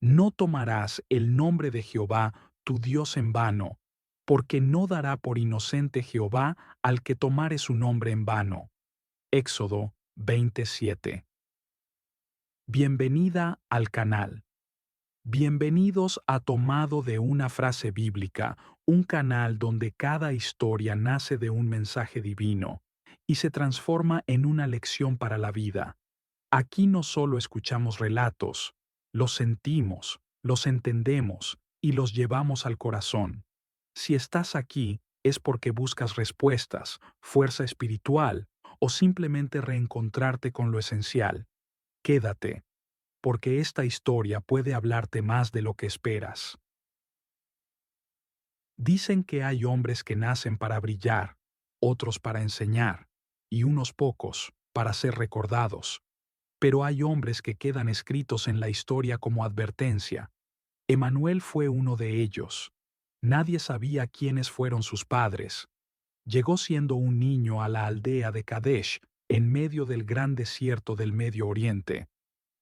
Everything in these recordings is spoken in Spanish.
No tomarás el nombre de Jehová tu Dios en vano, porque no dará por inocente Jehová al que tomare su nombre en vano. Éxodo 27. Bienvenida al canal. Bienvenidos a Tomado de una frase bíblica, un canal donde cada historia nace de un mensaje divino y se transforma en una lección para la vida. Aquí no solo escuchamos relatos, los sentimos, los entendemos y los llevamos al corazón. Si estás aquí es porque buscas respuestas, fuerza espiritual o simplemente reencontrarte con lo esencial. Quédate, porque esta historia puede hablarte más de lo que esperas. Dicen que hay hombres que nacen para brillar, otros para enseñar, y unos pocos para ser recordados. Pero hay hombres que quedan escritos en la historia como advertencia. Emanuel fue uno de ellos. Nadie sabía quiénes fueron sus padres. Llegó siendo un niño a la aldea de Kadesh, en medio del gran desierto del Medio Oriente.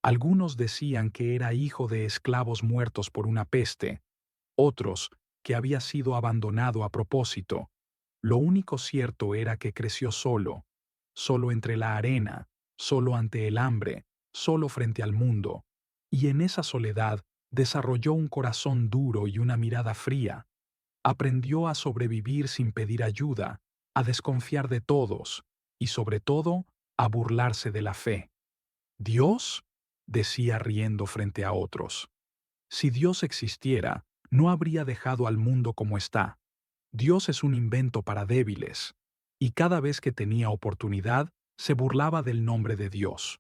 Algunos decían que era hijo de esclavos muertos por una peste, otros que había sido abandonado a propósito. Lo único cierto era que creció solo, solo entre la arena, solo ante el hambre, solo frente al mundo, y en esa soledad desarrolló un corazón duro y una mirada fría. Aprendió a sobrevivir sin pedir ayuda, a desconfiar de todos y, sobre todo, a burlarse de la fe. ¿Dios? Decía riendo frente a otros. Si Dios existiera, no habría dejado al mundo como está. Dios es un invento para débiles. Y cada vez que tenía oportunidad, se burlaba del nombre de Dios.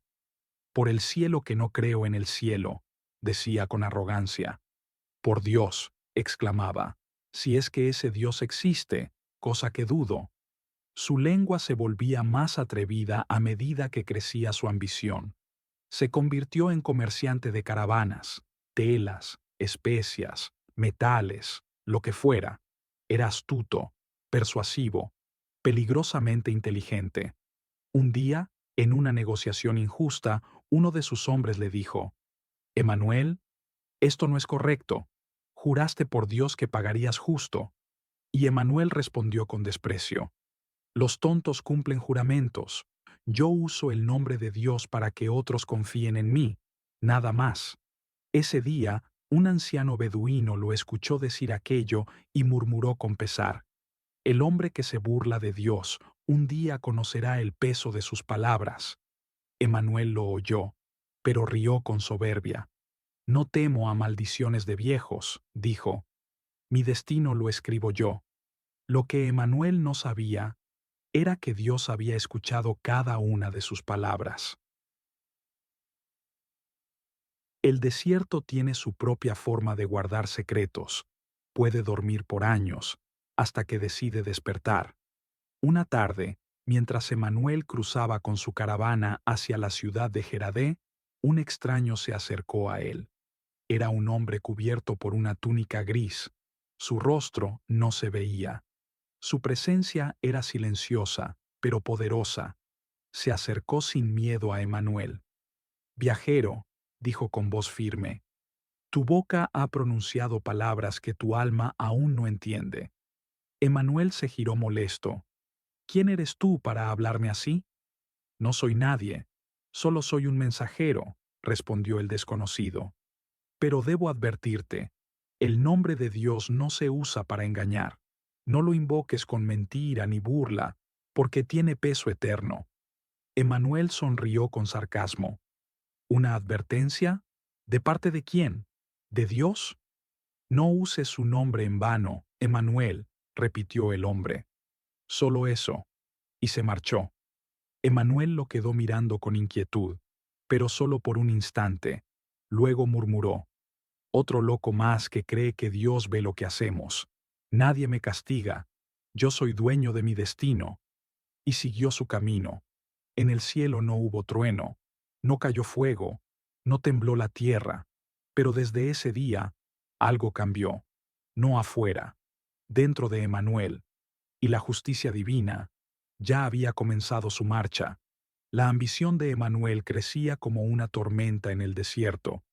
Por el cielo que no creo en el cielo, decía con arrogancia. Por Dios, exclamaba, si es que ese Dios existe, cosa que dudo. Su lengua se volvía más atrevida a medida que crecía su ambición. Se convirtió en comerciante de caravanas, telas, especias, metales, lo que fuera. Era astuto, persuasivo, peligrosamente inteligente. Un día, en una negociación injusta, uno de sus hombres le dijo, «Emanuel, esto no es correcto. Juraste por Dios que pagarías justo». Y Emanuel respondió con desprecio, «Los tontos cumplen juramentos. Yo uso el nombre de Dios para que otros confíen en mí, nada más». Ese día, un anciano beduino lo escuchó decir aquello y murmuró con pesar, «El hombre que se burla de Dios un día conocerá el peso de sus palabras». Emanuel lo oyó, pero rió con soberbia. «No temo a maldiciones de viejos», dijo. «Mi destino lo escribo yo». Lo que Emanuel no sabía era que Dios había escuchado cada una de sus palabras. El desierto tiene su propia forma de guardar secretos. Puede dormir por años, hasta que decide despertar. Una tarde, mientras Emanuel cruzaba con su caravana hacia la ciudad de Geradé, un extraño se acercó a él. Era un hombre cubierto por una túnica gris. Su rostro no se veía. Su presencia era silenciosa, pero poderosa. Se acercó sin miedo a Emanuel. «Viajero», dijo con voz firme, «tu boca ha pronunciado palabras que tu alma aún no entiende». Emanuel se giró molesto. «¿Quién eres tú para hablarme así?» «No soy nadie. Solo soy un mensajero», respondió el desconocido. «Pero debo advertirte, el nombre de Dios no se usa para engañar. No lo invoques con mentira ni burla, porque tiene peso eterno». Emanuel sonrió con sarcasmo. «¿Una advertencia? ¿De parte de quién? ¿De Dios?» «No uses su nombre en vano, Emanuel», repitió el hombre. «Solo eso». Y se marchó. Emanuel lo quedó mirando con inquietud, pero solo por un instante. Luego murmuró, «Otro loco más que cree que Dios ve lo que hacemos. Nadie me castiga. Yo soy dueño de mi destino». Y siguió su camino. En el cielo no hubo trueno, no cayó fuego, no tembló la tierra, pero desde ese día algo cambió, no afuera, dentro de Emanuel, y la justicia divina ya había comenzado su marcha. La ambición de Emanuel crecía como una tormenta en el desierto.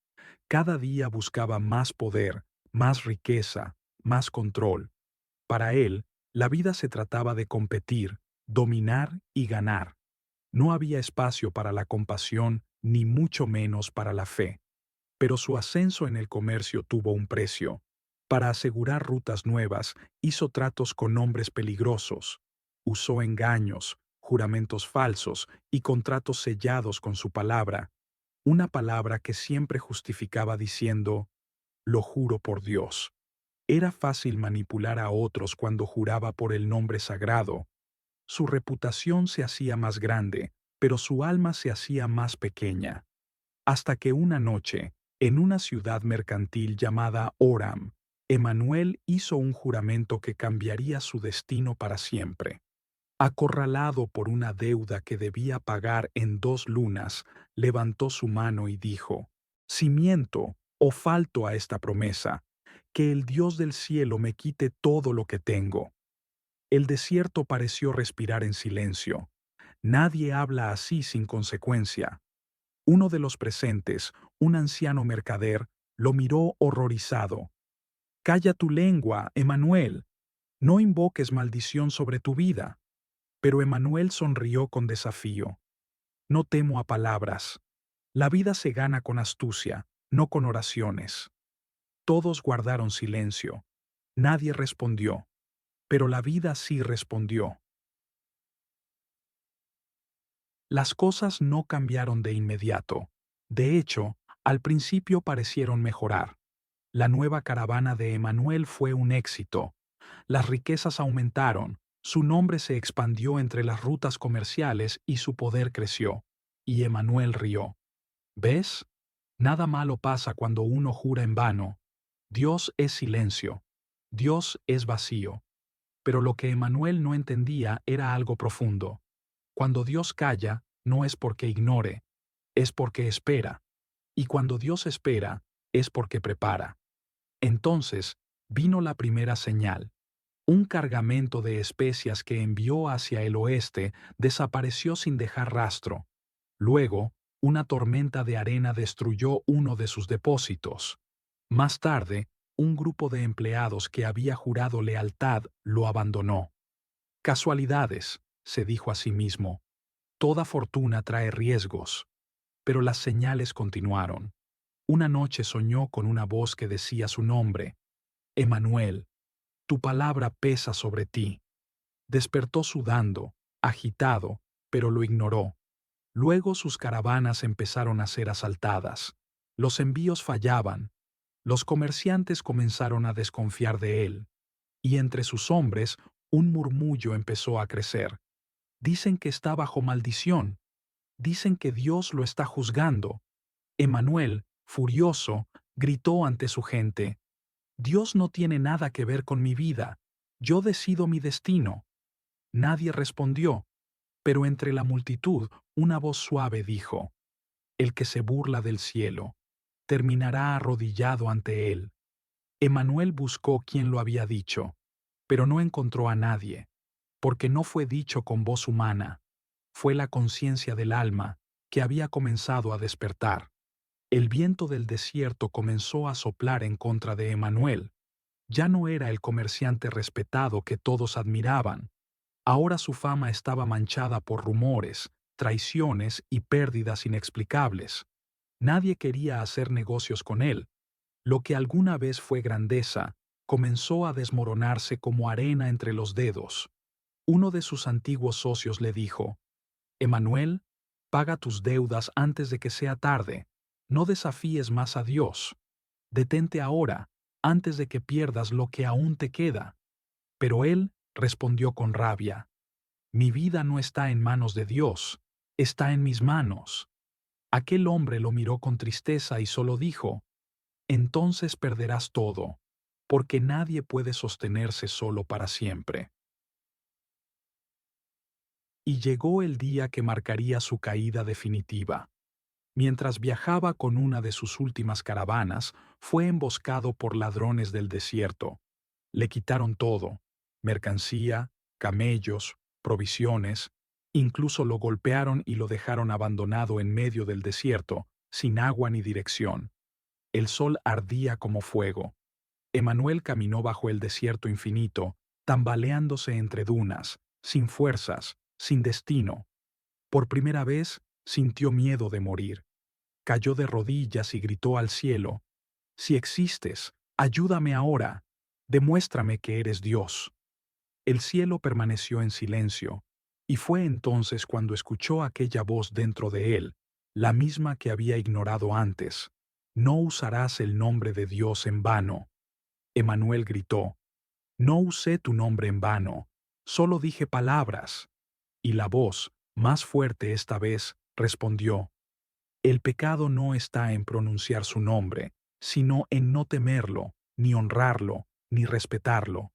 Cada día buscaba más poder, más riqueza, más control. Para él, la vida se trataba de competir, dominar y ganar. No había espacio para la compasión, ni mucho menos para la fe. Pero su ascenso en el comercio tuvo un precio. Para asegurar rutas nuevas, hizo tratos con hombres peligrosos. Usó engaños, juramentos falsos y contratos sellados con su palabra, una palabra que siempre justificaba diciendo, lo juro por Dios. Era fácil manipular a otros cuando juraba por el nombre sagrado. Su reputación se hacía más grande, pero su alma se hacía más pequeña. Hasta que una noche, en una ciudad mercantil llamada Oram, Emanuel hizo un juramento que cambiaría su destino para siempre. Acorralado por una deuda que debía pagar en 2 lunas, levantó su mano y dijo, si miento o falto a esta promesa, que el Dios del cielo me quite todo lo que tengo. El desierto pareció respirar en silencio. Nadie habla así sin consecuencia. Uno de los presentes, un anciano mercader, lo miró horrorizado. Calla tu lengua, Emanuel. No invoques maldición sobre tu vida. Pero Emanuel sonrió con desafío. No temo a palabras. La vida se gana con astucia, no con oraciones. Todos guardaron silencio. Nadie respondió. Pero la vida sí respondió. Las cosas no cambiaron de inmediato. De hecho, al principio parecieron mejorar. La nueva caravana de Emanuel fue un éxito. Las riquezas aumentaron, su nombre se expandió entre las rutas comerciales y su poder creció. Y Emanuel rió. ¿Ves? Nada malo pasa cuando uno jura en vano. Dios es silencio. Dios es vacío. Pero lo que Emanuel no entendía era algo profundo. Cuando Dios calla, no es porque ignore, es porque espera. Y cuando Dios espera, es porque prepara. Entonces, vino la primera señal. Un cargamento de especias que envió hacia el oeste desapareció sin dejar rastro. Luego, una tormenta de arena destruyó uno de sus depósitos. Más tarde, un grupo de empleados que había jurado lealtad lo abandonó. Casualidades, se dijo a sí mismo. Toda fortuna trae riesgos. Pero las señales continuaron. Una noche soñó con una voz que decía su nombre. Emanuel, tu palabra pesa sobre ti. Despertó sudando, agitado, pero lo ignoró. Luego sus caravanas empezaron a ser asaltadas. Los envíos fallaban. Los comerciantes comenzaron a desconfiar de él. Y entre sus hombres, un murmullo empezó a crecer. Dicen que está bajo maldición. Dicen que Dios lo está juzgando. Emanuel, furioso, gritó ante su gente, Dios no tiene nada que ver con mi vida. Yo decido mi destino. Nadie respondió, pero entre la multitud una voz suave dijo, el que se burla del cielo, terminará arrodillado ante él. Emanuel buscó quien lo había dicho, pero no encontró a nadie, porque no fue dicho con voz humana, fue la conciencia del alma que había comenzado a despertar. El viento del desierto comenzó a soplar en contra de Emanuel. Ya no era el comerciante respetado que todos admiraban. Ahora su fama estaba manchada por rumores, traiciones y pérdidas inexplicables. Nadie quería hacer negocios con él. Lo que alguna vez fue grandeza comenzó a desmoronarse como arena entre los dedos. Uno de sus antiguos socios le dijo, Emanuel, paga tus deudas antes de que sea tarde. No desafíes más a Dios. Detente ahora, antes de que pierdas lo que aún te queda. Pero él respondió con rabia, mi vida no está en manos de Dios, está en mis manos. Aquel hombre lo miró con tristeza y solo dijo, entonces perderás todo, porque nadie puede sostenerse solo para siempre. Y llegó el día que marcaría su caída definitiva. Mientras viajaba con una de sus últimas caravanas, fue emboscado por ladrones del desierto. Le quitaron todo, mercancía, camellos, provisiones, incluso lo golpearon y lo dejaron abandonado en medio del desierto, sin agua ni dirección. El sol ardía como fuego. Emanuel caminó bajo el desierto infinito, tambaleándose entre dunas, sin fuerzas, sin destino. Por primera vez sintió miedo de morir. Cayó de rodillas y gritó al cielo: «Si existes, ayúdame ahora. Demuéstrame que eres Dios». El cielo permaneció en silencio, y fue entonces cuando escuchó aquella voz dentro de él, la misma que había ignorado antes: «No usarás el nombre de Dios en vano». Emanuel gritó: «No usé tu nombre en vano, solo dije palabras». Y la voz, más fuerte esta vez, respondió: «El pecado no está en pronunciar su nombre, sino en no temerlo, ni honrarlo, ni respetarlo».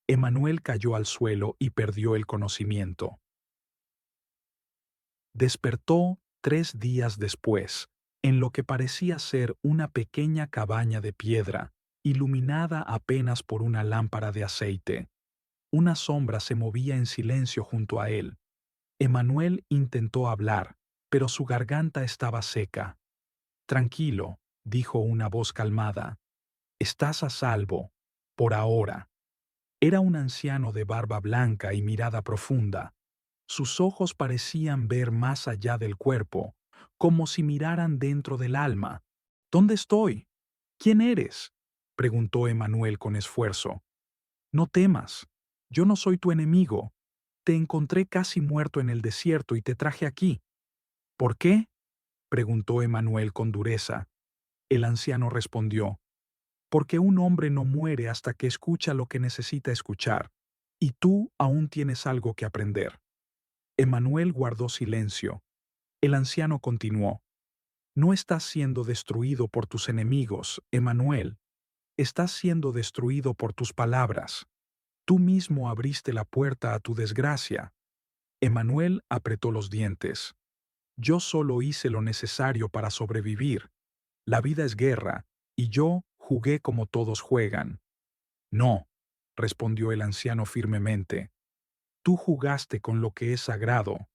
Emanuel cayó al suelo y perdió el conocimiento. Despertó 3 días después, en lo que parecía ser una pequeña cabaña de piedra, iluminada apenas por una lámpara de aceite. Una sombra se movía en silencio junto a él. Emanuel intentó hablar, pero su garganta estaba seca. «Tranquilo», dijo una voz calmada. «Estás a salvo, por ahora». Era un anciano de barba blanca y mirada profunda. Sus ojos parecían ver más allá del cuerpo, como si miraran dentro del alma. «¿Dónde estoy? ¿Quién eres?», preguntó Emanuel con esfuerzo. «No temas, yo no soy tu enemigo. Te encontré casi muerto en el desierto y te traje aquí». «¿Por qué?», preguntó Emanuel con dureza. El anciano respondió: «Porque un hombre no muere hasta que escucha lo que necesita escuchar, y tú aún tienes algo que aprender». Emanuel guardó silencio. El anciano continuó: «No estás siendo destruido por tus enemigos, Emanuel. Estás siendo destruido por tus palabras. Tú mismo abriste la puerta a tu desgracia». Emanuel apretó los dientes. «Yo solo hice lo necesario para sobrevivir. La vida es guerra, y yo jugué como todos juegan». «No», respondió el anciano firmemente. «Tú jugaste con lo que es sagrado.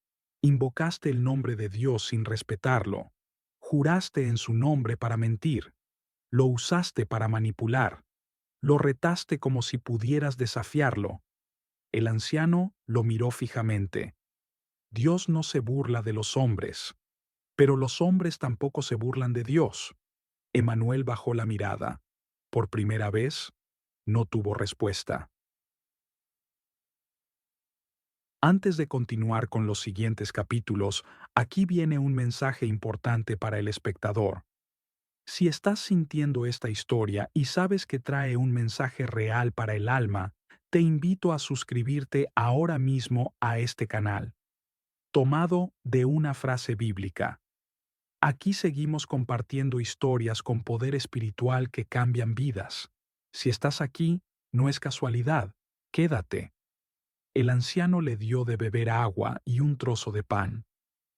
Invocaste el nombre de Dios sin respetarlo. Juraste en su nombre para mentir. Lo usaste para manipular. Lo retaste como si pudieras desafiarlo». El anciano lo miró fijamente. «Dios no se burla de los hombres, pero los hombres tampoco se burlan de Dios». Emanuel bajó la mirada. Por primera vez, no tuvo respuesta. Antes de continuar con los siguientes capítulos, aquí viene un mensaje importante para el espectador. Si estás sintiendo esta historia y sabes que trae un mensaje real para el alma, te invito a suscribirte ahora mismo a este canal. Tomado de una frase bíblica. Aquí seguimos compartiendo historias con poder espiritual que cambian vidas. Si estás aquí, no es casualidad. Quédate. El anciano le dio de beber agua y un trozo de pan.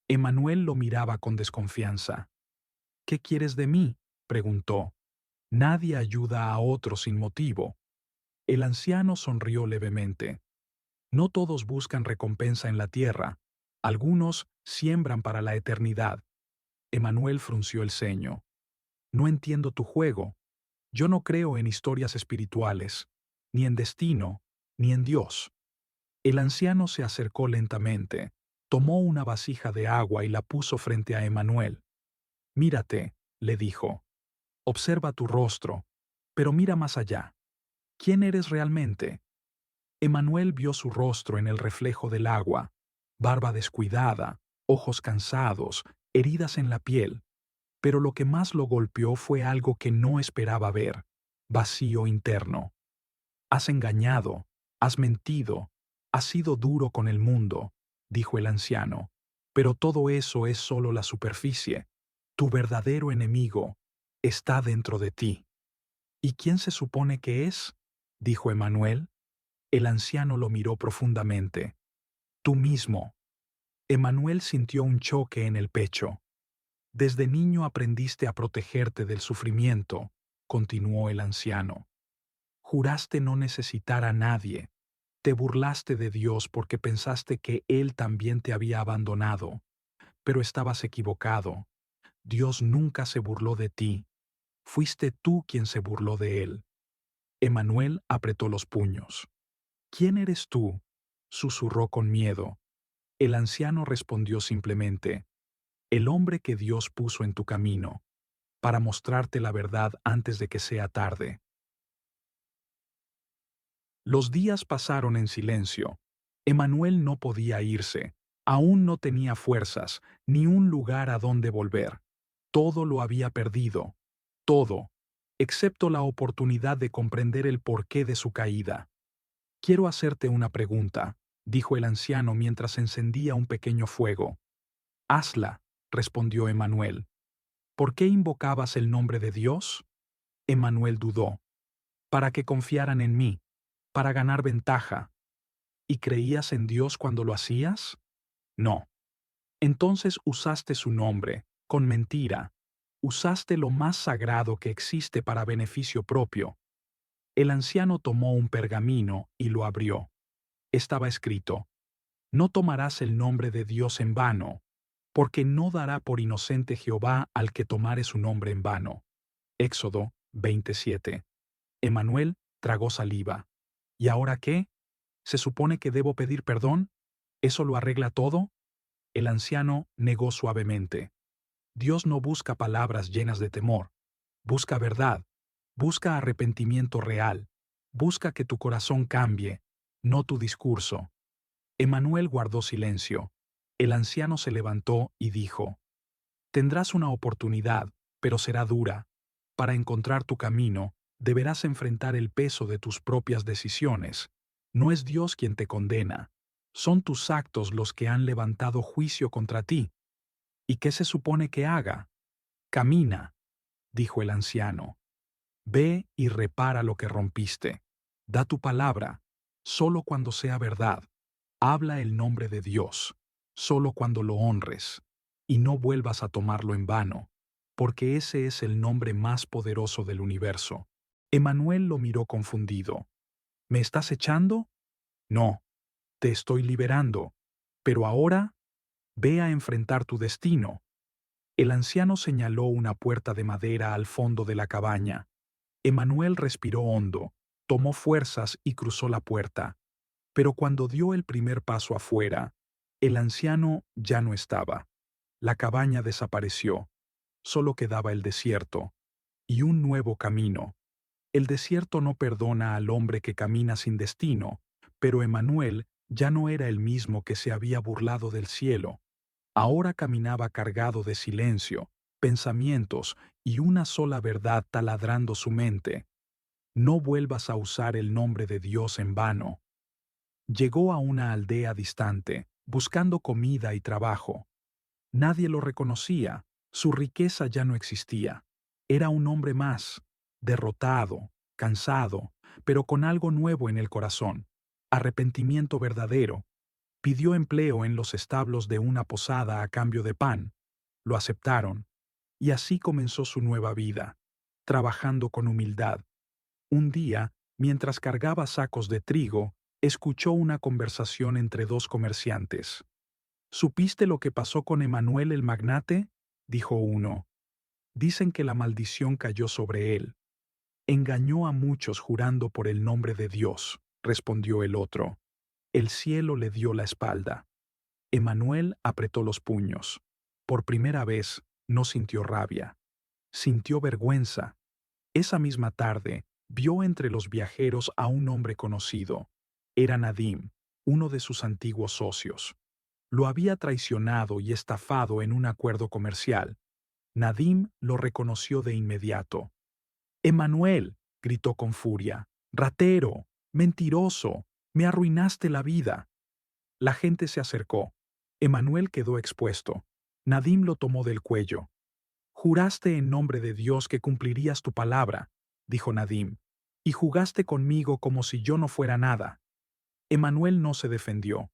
Emanuel lo miraba con desconfianza. «¿Qué quieres de mí?», preguntó. «Nadie ayuda a otro sin motivo». El anciano sonrió levemente. «No todos buscan recompensa en la tierra. Algunos siembran para la eternidad». Emanuel frunció el ceño. «No entiendo tu juego. Yo no creo en historias espirituales, ni en destino, ni en Dios». El anciano se acercó lentamente, tomó una vasija de agua y la puso frente a Emanuel. «Mírate», le dijo. «Observa tu rostro, pero mira más allá. ¿Quién eres realmente?». Emanuel vio su rostro en el reflejo del agua: barba descuidada, ojos cansados, heridas en la piel. Pero lo que más lo golpeó fue algo que no esperaba ver: vacío interno. «Has engañado, has mentido, has sido duro con el mundo», dijo el anciano. «Pero todo eso es solo la superficie. Tu verdadero enemigo está dentro de ti». «¿Y quién se supone que es?», dijo Emanuel. El anciano lo miró profundamente. «Tú mismo». Emanuel sintió un choque en el pecho. «Desde niño aprendiste a protegerte del sufrimiento», continuó el anciano. «Juraste no necesitar a nadie. Te burlaste de Dios porque pensaste que Él también te había abandonado. Pero estabas equivocado. Dios nunca se burló de ti. Fuiste tú quien se burló de él. Emanuel apretó los puños. ¿Quién eres tú?, susurró con miedo. El anciano respondió simplemente: el hombre que Dios puso en tu camino, para mostrarte la verdad antes de que sea tarde. Los días pasaron en silencio. Emanuel no podía irse. Aún no tenía fuerzas, ni un lugar a donde volver. Todo lo había perdido. Todo, excepto la oportunidad de comprender el porqué de su caída. Quiero hacerte una pregunta, dijo el anciano mientras encendía un pequeño fuego. Hazla, respondió Emanuel. ¿Por qué invocabas el nombre de Dios? Emanuel dudó. Para que confiaran en mí, para ganar ventaja. ¿Y creías en Dios cuando lo hacías? No. Entonces usaste su nombre, con mentira. Usaste lo más sagrado que existe para beneficio propio. El anciano tomó un pergamino y lo abrió. Estaba escrito: no tomarás el nombre de Dios en vano, porque no dará por inocente Jehová al que tomare su nombre en vano. Éxodo 27. Emanuel tragó saliva. ¿Y ahora qué? ¿Se supone que debo pedir perdón? ¿Eso lo arregla todo? El anciano negó suavemente. Dios no busca palabras llenas de temor. Busca verdad. Busca arrepentimiento real. Busca que tu corazón cambie, no tu discurso. Emanuel guardó silencio. El anciano se levantó y dijo: tendrás una oportunidad, pero será dura. Para encontrar tu camino, deberás enfrentar el peso de tus propias decisiones. No es Dios quien te condena. Son tus actos los que han levantado juicio contra ti. ¿Y qué se supone que haga? Camina, dijo el anciano. Ve y repara lo que rompiste. Da tu palabra, solo cuando sea verdad. Habla el nombre de Dios, solo cuando lo honres, y no vuelvas a tomarlo en vano, porque ese es el nombre más poderoso del universo. Emanuel lo miró confundido. ¿Me estás echando? No, te estoy liberando. Pero ahora, ve a enfrentar tu destino. El anciano señaló una puerta de madera al fondo de la cabaña. Emanuel respiró hondo, tomó fuerzas y cruzó la puerta. Pero cuando dio el primer paso afuera, el anciano ya no estaba. La cabaña desapareció. Solo quedaba el desierto y un nuevo camino. El desierto no perdona al hombre que camina sin destino, pero Emanuel ya no era el mismo que se había burlado del cielo. Ahora caminaba cargado de silencio, pensamientos y una sola verdad taladrando su mente. No vuelvas a usar el nombre de Dios en vano. Llegó a una aldea distante, buscando comida y trabajo. Nadie lo reconocía, su riqueza ya no existía. Era un hombre más, derrotado, cansado, pero con algo nuevo en el corazón, arrepentimiento verdadero. Pidió empleo en los establos de una posada a cambio de pan. Lo aceptaron, y así comenzó su nueva vida, trabajando con humildad. Un día, mientras cargaba sacos de trigo, escuchó una conversación entre dos comerciantes. ¿Supiste lo que pasó con Emanuel el magnate?, dijo uno. Dicen que la maldición cayó sobre él. Engañó a muchos jurando por el nombre de Dios, respondió el otro. El cielo le dio la espalda. Emanuel apretó los puños. Por primera vez, no sintió rabia. Sintió vergüenza. Esa misma tarde, vio entre los viajeros a un hombre conocido. Era Nadim, uno de sus antiguos socios. Lo había traicionado y estafado en un acuerdo comercial. Nadim lo reconoció de inmediato. «Emanuel», gritó con furia, «ratero, mentiroso, me arruinaste la vida». La gente se acercó. Emanuel quedó expuesto. Nadim lo tomó del cuello. «Juraste en nombre de Dios que cumplirías tu palabra», dijo Nadim, «y jugaste conmigo como si yo no fuera nada». Emanuel no se defendió,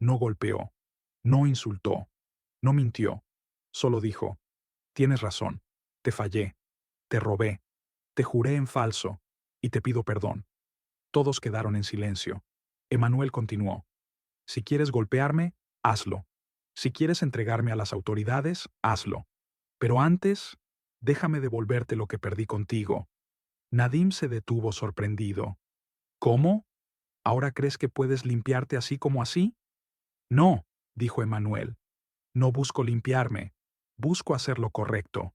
no golpeó, no insultó, no mintió. Solo dijo: «Tienes razón, te fallé, te robé, te juré en falso, y te pido perdón». Todos quedaron en silencio. Emanuel continuó: «Si quieres golpearme, hazlo. Si quieres entregarme a las autoridades, hazlo. Pero antes, déjame devolverte lo que perdí contigo. Nadim se detuvo sorprendido. ¿Cómo? ¿Ahora crees que puedes limpiarte así como así? No, dijo Emanuel. No busco limpiarme, busco hacer lo correcto.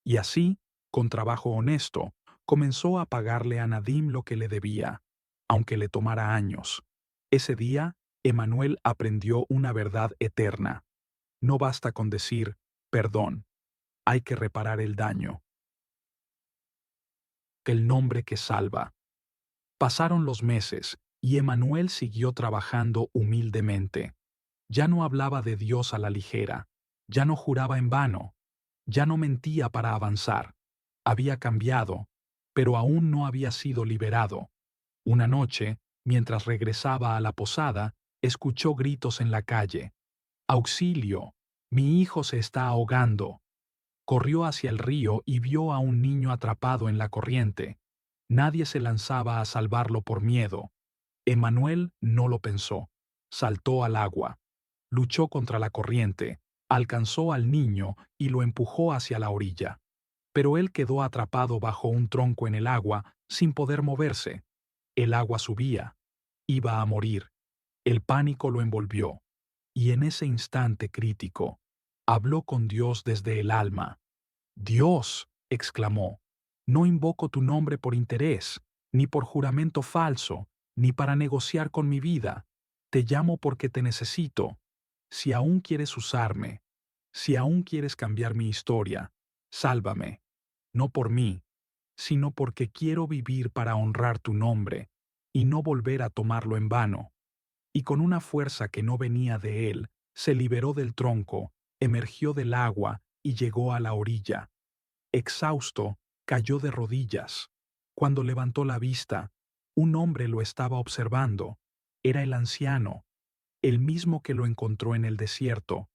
Y así, con trabajo honesto, comenzó a pagarle a Nadim lo que le debía, aunque le tomara años. Ese día, Emanuel aprendió una verdad eterna. No basta con decir, perdón, hay que reparar el daño. El nombre que salva. Pasaron los meses, y Emanuel siguió trabajando humildemente. Ya no hablaba de Dios a la ligera, ya no juraba en vano, ya no mentía para avanzar. Había cambiado, pero aún no había sido liberado. Una noche, mientras regresaba a la posada, escuchó gritos en la calle. ¡Auxilio! Mi hijo se está ahogando. Corrió hacia el río y vio a un niño atrapado en la corriente. Nadie se lanzaba a salvarlo por miedo. Emanuel no lo pensó. Saltó al agua. Luchó contra la corriente, alcanzó al niño y lo empujó hacia la orilla. Pero él quedó atrapado bajo un tronco en el agua, sin poder moverse. El agua subía. Iba a morir. El pánico lo envolvió. Y en ese instante crítico, habló con Dios desde el alma. «Dios», exclamó, «no invoco tu nombre por interés, ni por juramento falso, ni para negociar con mi vida. Te llamo porque te necesito. Si aún quieres usarme, si aún quieres cambiar mi historia, sálvame, no por mí, sino porque quiero vivir para honrar tu nombre y no volver a tomarlo en vano». Y con una fuerza que no venía de él, se liberó del tronco, emergió del agua y llegó a la orilla. Exhausto, cayó de rodillas. Cuando levantó la vista, un hombre lo estaba observando. Era el anciano, el mismo que lo encontró en el desierto,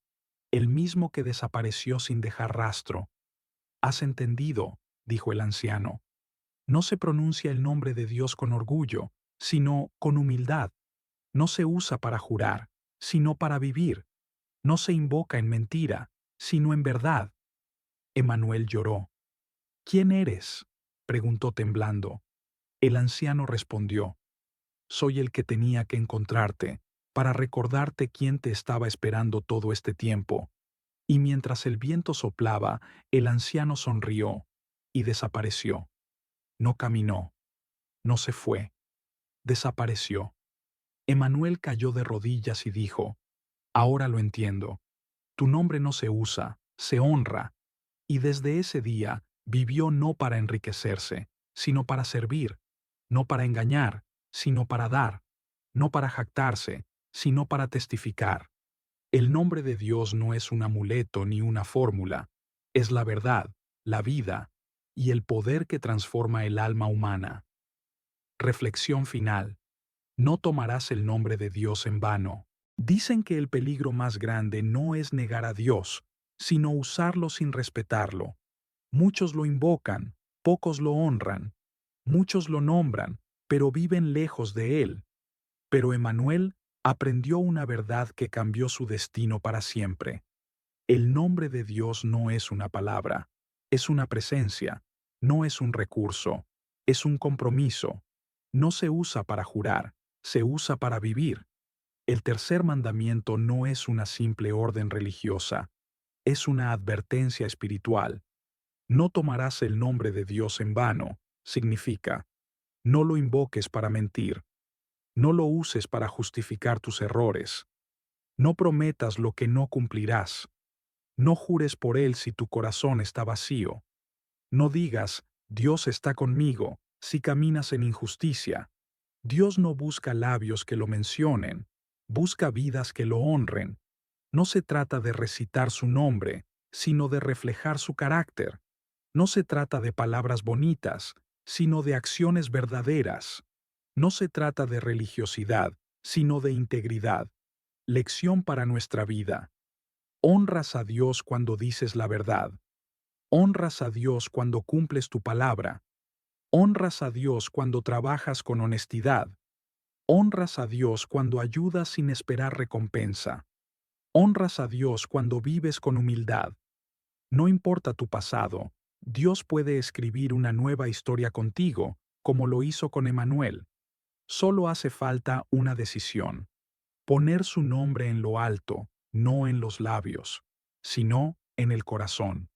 el mismo que desapareció sin dejar rastro. «Has entendido», dijo el anciano. «No se pronuncia el nombre de Dios con orgullo, sino con humildad. No se usa para jurar, sino para vivir. No se invoca en mentira, sino en verdad». Emanuel lloró. «¿Quién eres?», preguntó temblando. El anciano respondió: «Soy el que tenía que encontrarte, para recordarte quién te estaba esperando todo este tiempo». Y mientras el viento soplaba, el anciano sonrió y desapareció. No caminó, no se fue, desapareció. Emanuel cayó de rodillas y dijo: «Ahora lo entiendo. Tu nombre no se usa, se honra». Y desde ese día vivió no para enriquecerse, sino para servir, no para engañar, sino para dar, no para jactarse, sino para testificar. El nombre de Dios no es un amuleto ni una fórmula, es la verdad, la vida y el poder que transforma el alma humana. Reflexión final. No tomarás el nombre de Dios en vano. Dicen que el peligro más grande no es negar a Dios, sino usarlo sin respetarlo. Muchos lo invocan, pocos lo honran. Muchos lo nombran, pero viven lejos de él. Pero Emanuel aprendió una verdad que cambió su destino para siempre. El nombre de Dios no es una palabra, es una presencia, no es un recurso, es un compromiso. No se usa para jurar, se usa para vivir. El tercer mandamiento no es una simple orden religiosa, es una advertencia espiritual. No tomarás el nombre de Dios en vano, significa, no lo invoques para mentir, no lo uses para justificar tus errores, no prometas lo que no cumplirás, no jures por él si tu corazón está vacío, no digas, Dios está conmigo, si caminas en injusticia. Dios no busca labios que lo mencionen, busca vidas que lo honren. No se trata de recitar su nombre, sino de reflejar su carácter. No se trata de palabras bonitas, sino de acciones verdaderas. No se trata de religiosidad, sino de integridad. Lección para nuestra vida. Honras a Dios cuando dices la verdad. Honras a Dios cuando cumples tu palabra. Honras a Dios cuando trabajas con honestidad. Honras a Dios cuando ayudas sin esperar recompensa. Honras a Dios cuando vives con humildad. No importa tu pasado, Dios puede escribir una nueva historia contigo, como lo hizo con Emanuel. Solo hace falta una decisión. Poner su nombre en lo alto, no en los labios, sino en el corazón.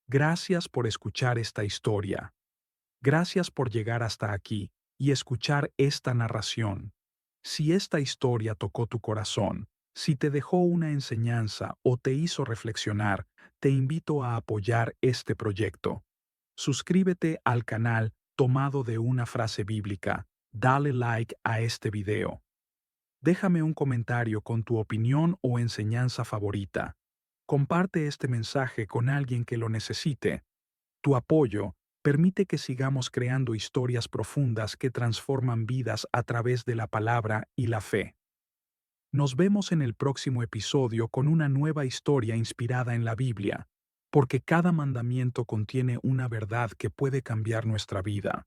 Gracias por escuchar esta historia. Gracias por llegar hasta aquí y escuchar esta narración. Si esta historia tocó tu corazón, si te dejó una enseñanza o te hizo reflexionar, te invito a apoyar este proyecto. Suscríbete al canal tomado de una frase bíblica. Dale like a este video. Déjame un comentario con tu opinión o enseñanza favorita. Comparte este mensaje con alguien que lo necesite. Tu apoyo permite que sigamos creando historias profundas que transforman vidas a través de la palabra y la fe. Nos vemos en el próximo episodio con una nueva historia inspirada en la Biblia, porque cada mandamiento contiene una verdad que puede cambiar nuestra vida.